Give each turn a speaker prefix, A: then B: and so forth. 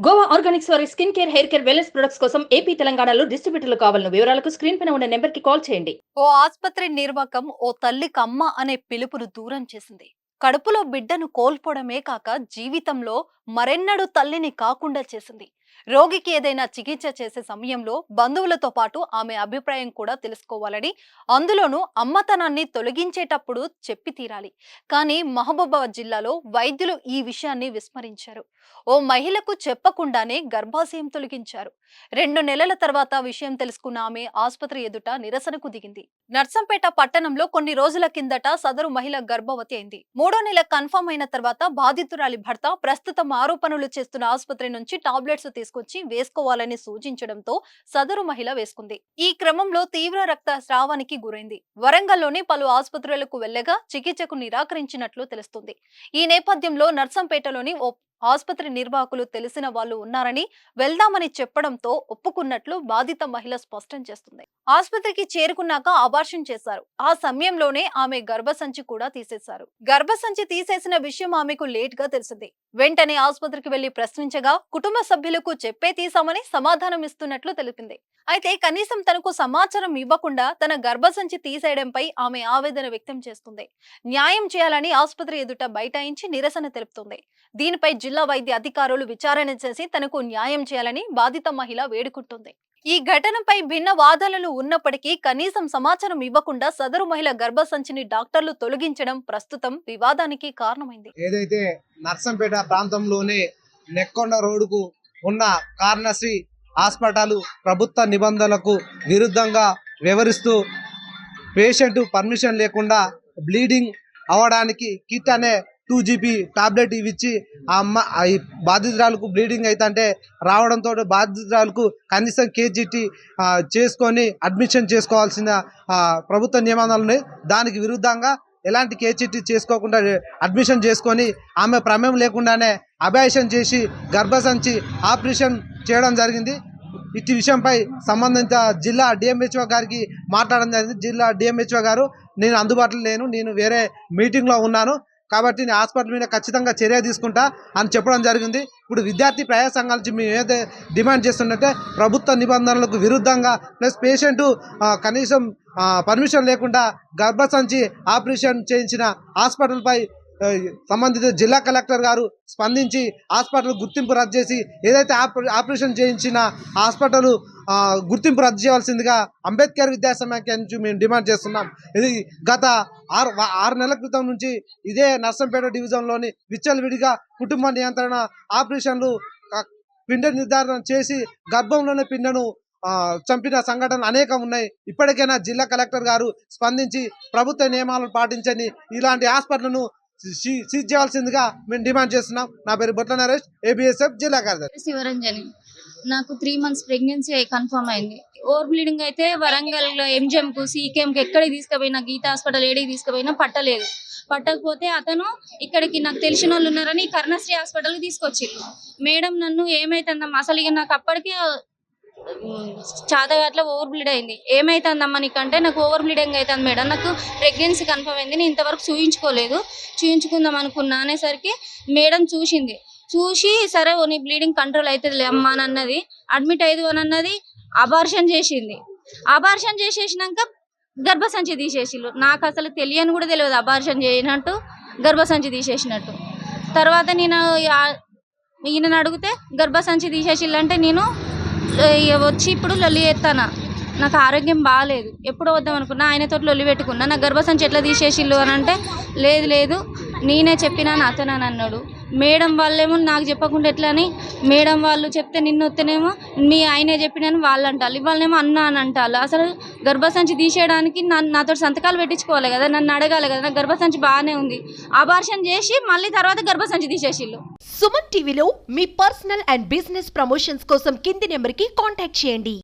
A: Goa Organics వారి skin care, hair care, wellness products కోసం AP, తెలంగాణలో డిస్ట్రిబ్యూటర్లు కావాలన్న వివరాలకు స్క్రీన్ పైన ఉన్న నెంబర్ కి కాల్ చేయండి.
B: ఓ ఆస్పత్రి నిర్వాకం ఓ తల్లికి అమ్మ అనే పిలుపును దూరం చేసింది. కడుపులో బిడ్డను కోల్పోవడమే కాక జీవితంలో మరెన్నడూ తల్లిని కాకుండా చేసింది. రోగికి ఏదైనా చికిత్స చేసే సమయంలో బంధువులతో పాటు ఆమె అభిప్రాయం కూడా తెలుసుకోవాలని, అందులోనూ అమ్మతనాన్ని తొలగించేటప్పుడు చెప్పి తీరాలి. కానీ మహబూబాబాద్ జిల్లాలో వైద్యులు ఈ విషయాన్ని విస్మరించారు. ఓ మహిళకు చెప్పకుండానే గర్భాశయం తొలగించారు. 2 నెలల తర్వాత విషయం తెలుసుకున్న ఆమె ఆసుపత్రి ఎదుట నిరసనకు దిగింది. నర్సంపేట పట్టణంలో కొన్ని రోజుల కిందట సదరు మహిళ గర్భవతి అయింది. 3వ నెల కన్ఫర్మ్ అయిన తర్వాత బాధితురాలి భర్త ప్రస్తుతం ఆరోపణలు చేస్తున్న ఆసుపత్రి నుంచి టాబ్లెట్స్ తీసుకొచ్చి వేసుకోవాలని సూచించడంతో సదరు మహిళ వేసుకుంది. ఈ క్రమంలో తీవ్ర రక్తస్రావానికి గురైంది. వరంగల్లోని పలు ఆసుపత్రులకు వెళ్లగా చికిత్సకు నిరాకరించినట్లు తెలుస్తుంది. ఈ నేపథ్యంలో నర్సంపేటలోని ఓ ఆసుపత్రి నిర్వాహకులు తెలిసిన వాళ్ళు ఉన్నారని వెళ్దామని చెప్పడంతో ఒప్పుకున్నట్లు బాధిత మహిళ స్పష్టం చేస్తుంది. ఆసుపత్రికి చేరుకున్నాక అబార్షన్ చేశారు. ఆ సమయంలోనే ఆమె గర్భసంచి కూడా తీసేశారు. గర్భసంచి తీసేసిన విషయం ఆమెకు లేట్ గా తెలిసింది. వెంటనే ఆసుపత్రికి వెళ్లి ప్రశ్నించగా కుటుంబ సభ్యులకు చెప్పే తీసామని సమాధానం ఇస్తున్నట్లు తెలిపింది. అయితే కనీసం తనకు సమాచారం ఇవ్వకుండా తన గర్భసంచి తీసేయడంపై ఆమె ఆవేదన వ్యక్తం చేస్తుంది. న్యాయం చేయాలని ఆసుపత్రి ఎదుట బైఠాయించి నిరసన తెలుపుతుంది. దీనిపై జిల్లా వైద్య అధికారులు విచారణ చేసి తనకు న్యాయం చేయాలని బాధిత మహిళ వేడుకుంటుంది. ఈ ఘటనపై భిన్న వాదనలు ఉన్నప్పటికీ కనీసం సమాచారం ఇవ్వకుండా సదరు మహిళ గర్భసంచిని డాక్టర్లు తొలగించడం ప్రస్తుతం వివాదానికి కారణమైంది.
C: ఏదైతే నర్సంపేట ప్రాంతంలోనే నెక్కొండ రోడ్డుకు ఉన్న కార్నశ్రీ హాస్పిటల్ ప్రభుత్వ నిబంధనలకు విరుద్ధంగా వ్యవహరిస్తూ పేషెంట్ పర్మిషన్ లేకుండా బ్లీడింగ్ అవడానికి కిట్ అనే 2GB టాబ్లెట్ ఇచ్చి ఈ బాధితురాలకు బ్లీడింగ్ అవుతుంటే రావడంతో బాధితురాలకు కనీసం కేజీటీ చేసుకొని అడ్మిషన్ చేసుకోవాల్సిన ప్రభుత్వ నిబంధనలు ఉన్నాయి. దానికి విరుద్ధంగా ఎలాంటి కేజీటీ చేసుకోకుండా అడ్మిషన్ చేసుకొని ఆమె ప్రమేయం లేకుండానే అబార్షన్ చేసి గర్భసంచి ఆపరేషన్ చేయడం జరిగింది. ఇటు విషయంపై సంబంధిత జిల్లా డిఎంహెచ్ఓ గారికి మాట్లాడడం జరిగింది. జిల్లా డిఎంహెచ్ఓ గారు, నేను అందుబాటులో లేను, నేను వేరే మీటింగ్లో ఉన్నాను కాబట్టి నేను హాస్పిటల్ మీద ఖచ్చితంగా చర్య తీసుకుంటా అని చెప్పడం జరిగింది. ఇప్పుడు విద్యార్థి ప్రజా సంఘాల నుంచి మేము ఏదైతే డిమాండ్ చేస్తున్నట్టే ప్రభుత్వ నిబంధనలకు విరుద్ధంగా ప్లస్ పేషెంట్ కనీసం పర్మిషన్ లేకుండా గర్భసంచి ఆపరేషన్ చేయించిన హాస్పిటల్పై సంబంధిత జిల్లా కలెక్టర్ గారు స్పందించి హాస్పిటల్ గుర్తింపు రద్దు చేసి ఏదైతే ఆపరేషన్ చేయించిన హాస్పిటల్ గుర్తింపు రద్దు చేయాల్సిందిగా అంబేద్కర్ విద్యాసమాఖ్య నుంచి మేము డిమాండ్ చేస్తున్నాం. ఇది గత 6 నెలల క్రితం నుంచి ఇదే నర్సంపేట డివిజన్లోని విచ్చలవిడిగా కుటుంబ నియంత్రణ ఆపరేషన్లు పిండ నిర్ధారణ చేసి గర్భంలోనే పిండను చంపిన సంఘటనలు అనేకం ఉన్నాయి. ఇప్పటికైనా జిల్లా కలెక్టర్ గారు స్పందించి ప్రభుత్వ నియమాలను పాటించని ఇలాంటి హాస్పిటల్ను సీజ్ చేయాల్సిందిగా మేము డిమాండ్ చేస్తున్నాం. నా పేరు బొట్ల నరేష్, ABSF జిల్లా కార్యదర్శి.
D: శివరంజని. నాకు 3 months ప్రెగ్నెన్సీ కన్ఫర్మ్ అయింది. ఓవర్ బ్లీడింగ్ అయితే వరంగల్ MGMకు, CKMకు ఎక్కడికి తీసుకుపోయినా, గీతా హాస్పిటల్ ఏడికి తీసుకుపోయినా పట్టలేదు. పట్టకపోతే అతను ఇక్కడికి నాకు తెలిసిన వాళ్ళు ఉన్నారని కర్ణశ్రీ హాస్పిటల్కి తీసుకొచ్చిర్రు. మేడం నన్ను ఏమైతుందమ్మా, అసలు ఇక నాకు అప్పటికే చాతగాట్ల ఓవర్ బ్లీడ్ అయింది. ఏమైతుందమ్మా నీకంటే, నాకు ఓవర్ బ్లీడింగ్ అవుతుంది మేడం, నాకు ప్రెగ్నెన్సీ కన్ఫర్మ్ అయింది, నేను ఇంతవరకు చూయించుకోలేదు, చూయించుకుందాం అనుకున్నా అనేసరికి మేడం చూసి సరే నీ బ్లీడింగ్ కంట్రోల్ అవుతుంది అమ్మా అని అన్నది. అడ్మిట్ అయ్యేది అని అన్నది. అబార్షన్ చేసింది. అబార్షన్ చేసేసినాక గర్భసంచి తీసేసిళ్ళు. నాకు అసలు తెలియని కూడా తెలియదు అబార్షన్ చేయనట్టు, గర్భసంచి తీసేసినట్టు. తర్వాత నేను ఈయనను అడిగితే గర్భసంచి తీసేసిళ్ళంటే నేను వచ్చి ఇప్పుడు లొల్లి చేస్తానా, నాకు ఆరోగ్యం బాగాలేదు, ఎప్పుడో వద్దాం అనుకున్నా, ఆయనతో లొల్లి పెట్టుకున్నా, నా గర్భసంచి ఎట్లా తీసేసిళ్ళు అని అంటే లేదు నేనే చెప్పినా అతను అని అన్నాడు. మేడం వాళ్ళేమో నాకు చెప్పకుండా ఎట్లా అని, మేడం వాళ్ళు చెప్తే నిన్ను వస్తేనేమో మీ ఆయనే చెప్పినని వాళ్ళు అంటారు, ఇవాళనేమో అన్నా అని అంటారు. అసలు గర్భసంచి తీసేయడానికి నాతో సంతకాలు పెట్టించుకోవాలి కదా, నన్ను అడగాలి కదా, నాకు గర్భసంచి బాగానే ఉంది. అబార్షన్ చేసి మళ్ళీ తర్వాత గర్భసంచి తీసేసిళ్ళు.
E: సుమన్ టీవీలో మీ పర్సనల్ అండ్ బిజినెస్ ప్రమోషన్స్ కోసం కింది నెంబర్కి కాంటాక్ట్ చేయండి.